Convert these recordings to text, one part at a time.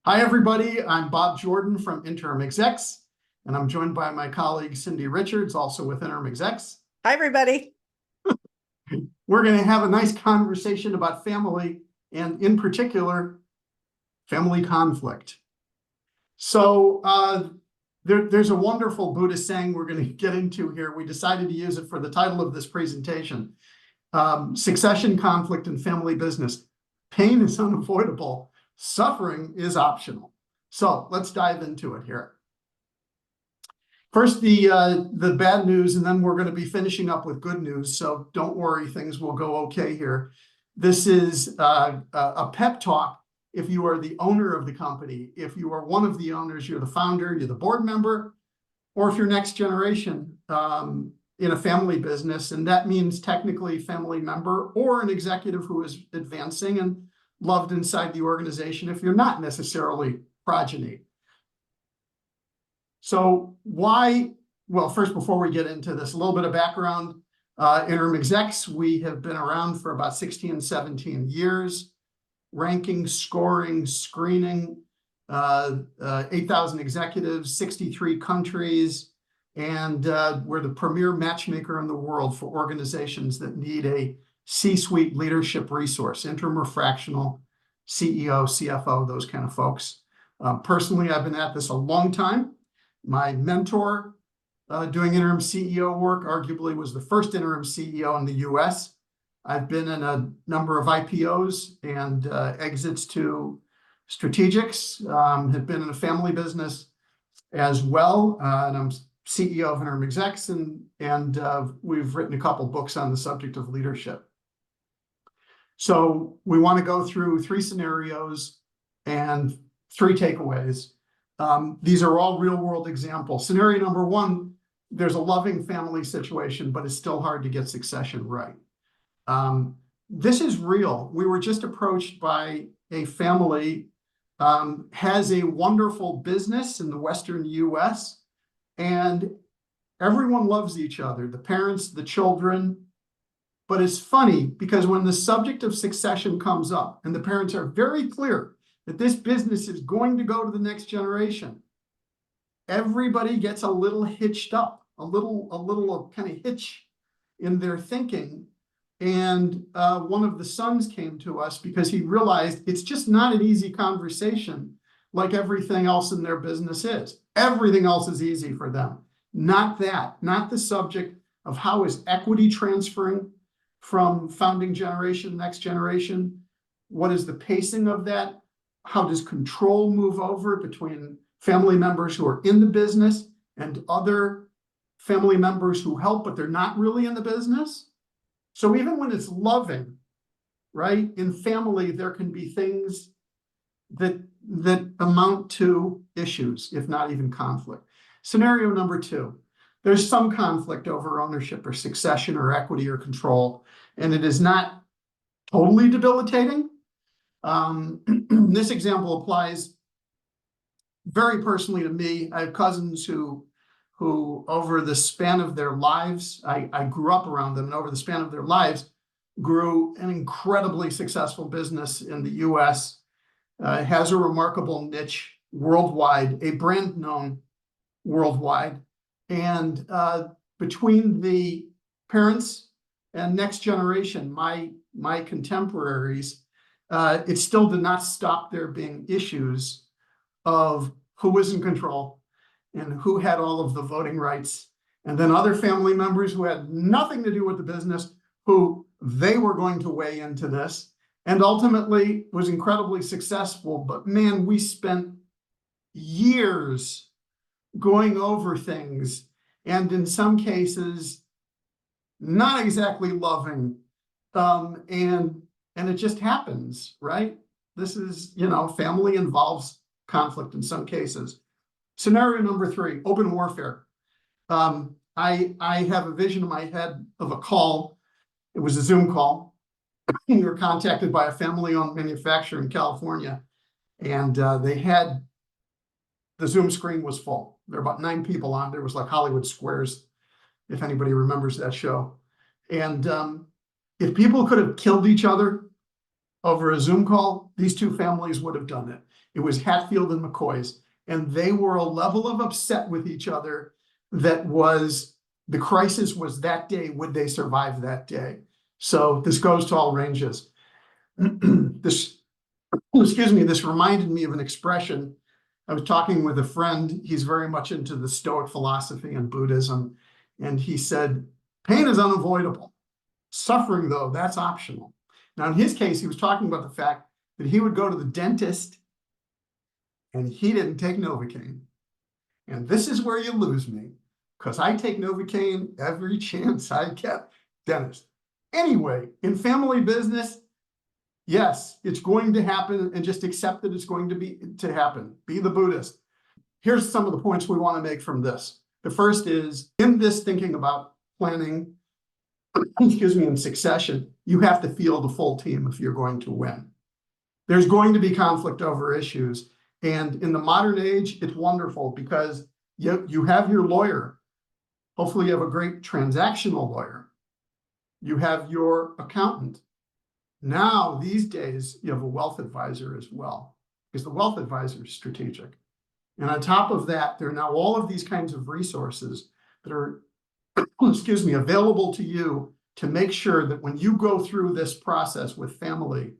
Hi, everybody. I'm Bob Jordan from InterimExecs, and I'm joined by my colleague Cindy Richards, also with InterimExecs. Hi, everybody. We're going to have a nice conversation about family, and in particular, family conflict. So there's a wonderful Buddhist saying we're going to get into here. We decided to use it for the title of this presentation. Succession, conflict, and family business. Pain is unavoidable. Suffering is optional. So let's dive into it here. First, the bad news, and then we're going to be finishing up with good news. So don't worry, things will go okay here. This is a pep talk. If you are the owner of the company, if you are one of the owners, you're the founder, you're the board member, or if you're next generation in a family business, and that means technically family member or an executive who is advancing and loved inside the organization if you're not necessarily progeny. So why? Well, first, before we get into this, a little bit of background. InterimExecs, we have been around for about 16, 17 years, ranking, scoring, screening, 8,000 executives, 63 countries, and we're the premier matchmaker in the world for organizations that need a C-suite leadership resource, interim or fractional, CEO, CFO, those kind of folks. Personally, I've been at this a long time. My mentor doing interim CEO work arguably was the first interim CEO in the US. I've been in a number of IPOs and exits to strategics, have been in a family business as well, and I'm CEO of InterimExecs, and we've written a couple books on the subject of leadership. So we want to go through three scenarios and three takeaways. These are all real-world examples. Scenario number one, there's a loving family situation, but it's still hard to get succession right. This is real. We were just approached by a family, has a wonderful business in the Western US, and everyone loves each other, the parents, the children. But it's funny because when the subject of succession comes up and the parents are very clear that this business is going to go to the next generation, everybody gets a little hitched up, a little kind of hitch in their thinking. And one of the sons came to us because he realized it's just not an easy conversation like everything else in their business is. Everything else is easy for them. Not that, not the subject of how is equity transferring from founding generation, next generation. What is the pacing of that? How does control move over between family members who are in the business and other family members who help, but they're not really in the business? So even when it's loving, right, in family, there can be things that amount to issues, if not even conflict. Scenario number two, there's some conflict over ownership or succession or equity or control, and it is not totally debilitating. This example applies very personally to me. I have cousins who over the span of their lives, I grew up around them, and over the span of their lives, grew an incredibly successful business in the US, has a remarkable niche worldwide, a brand known worldwide. And between the parents and next generation, my contemporaries, it still did not stop there being issues of who was in control and who had all of the voting rights, and then other family members who had nothing to do with the business, who they were going to weigh into this, and ultimately was incredibly successful. But man, we spent years going over things, and in some cases, not exactly loving, and it just happens, right? This is, family involves conflict in some cases. Scenario number three, open warfare. I have a vision in my head of a call. It was a Zoom call. We were contacted by a family-owned manufacturer in California, and the Zoom screen was full. There were about 9 people on. There was like Hollywood Squares, if anybody remembers that show. And if people could have killed each other over a Zoom call, these two families would have done it. It was Hatfield and McCoy's, and they were a level of upset with each other that was, the crisis was that day, would they survive that day? So this goes to all ranges. This, excuse me, this reminded me of an expression. I was talking with a friend, he's very much into the Stoic philosophy and Buddhism, and he said, pain is unavoidable. Suffering, though, that's optional. Now, in his case, he was talking about the fact that he would go to the dentist and he didn't take Novocaine. And this is where you lose me, because I take Novocaine every chance I get. Dentist. Anyway, in family business, yes, it's going to happen, and just accept that it's going to happen. Be the Buddhist. Here's some of the points we want to make from this. The first is, in this thinking about planning, excuse me, in succession, you have to field a full team if you're going to win. There's going to be conflict over issues. And in the modern age, it's wonderful because you have your lawyer. Hopefully you have a great transactional lawyer. You have your accountant. Now, these days, you have a wealth advisor as well, because the wealth advisor is strategic. And on top of that, there are now all of these kinds of resources that are, excuse me, available to you to make sure that when you go through this process with family,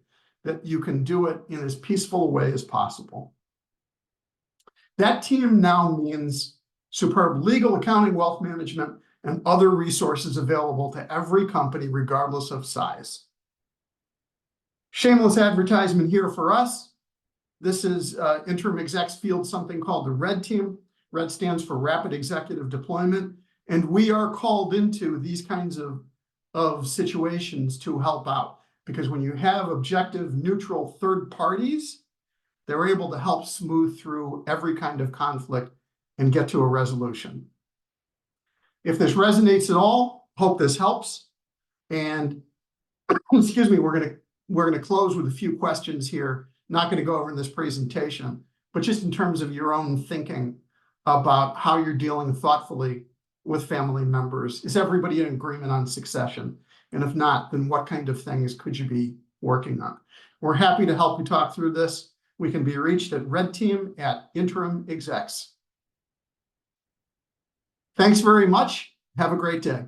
that you can do it in as peaceful a way as possible. That team now means superb legal, accounting, wealth management, and other resources available to every company, regardless of size. Shameless advertisement here for us. This is InterimExecs field something called the RED team. RED stands for Rapid Executive Deployment. And we are called into these kinds of situations to help out. Because when you have objective, neutral third parties, they're able to help smooth through every kind of conflict and get to a resolution. If this resonates at all, hope this helps. And excuse me, we're going to close with a few questions here. Not going to go over in this presentation, but just in terms of your own thinking about how you're dealing thoughtfully with family members. Is everybody in agreement on succession? And if not, then what kind of things could you be working on? We're happy to help you talk through this. We can be reached at redteam@InterimExecs. Thanks very much. Have a great day.